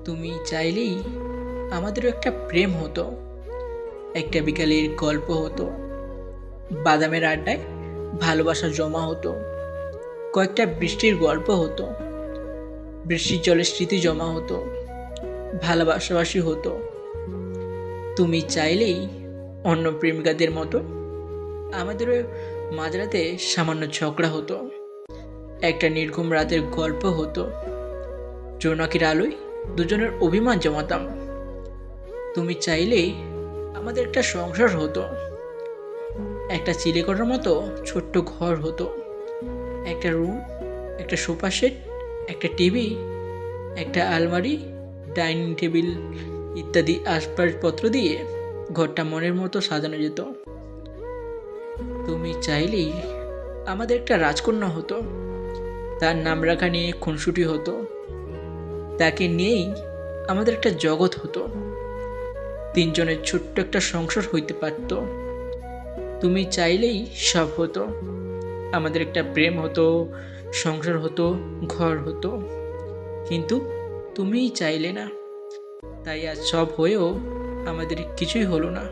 তুমি চাইলেই আমাদেরও একটা প্রেম হতো, একটা বিকালের গল্প হতো, বাদামের আড্ডায় ভালোবাসা জমা হতো, কয়েকটা বৃষ্টির গল্প হতো, বৃষ্টির জলের স্মৃতি জমা হতো, ভালোবাসাবাসি হতো। তুমি চাইলেই অন্য প্রেমিকাদের মতো আমাদেরও মাঝরাতে সামান্য ঝগড়া হতো, একটা নির্ঘুম রাতের গল্প হতো, জোনাকির আলোয় দুজনের অভিমান জমাতাম। তুমি চাইলেই আমাদের একটা সংসার হতো, একটা চিলেকোঠার মতো ছোট্ট ঘর হতো, একটা রুম, একটা সোফা সেট, একটা টিভি, একটা আলমারি, ডাইনিং টেবিল ইত্যাদি আসবাবপত্র দিয়ে ঘরটা মনের মতো সাজানো যেত। তুমি চাইলেই আমাদের একটা রাজকন্যা হতো, তার নাম রাখা নিয়ে খুনসুটি হতো, তাকে নিয়েই আমাদের একটা জগৎ হতো, তিনজনের ছোট্ট একটা সংসার হইতে পারত। তুমি চাইলেই সব হতো, আমাদের একটা প্রেম হতো, সংসার হতো, ঘর হতো, কিন্তু তুমিই চাইলে না, তাই আজ সব হয়েও আমাদের কিছুই হলো না।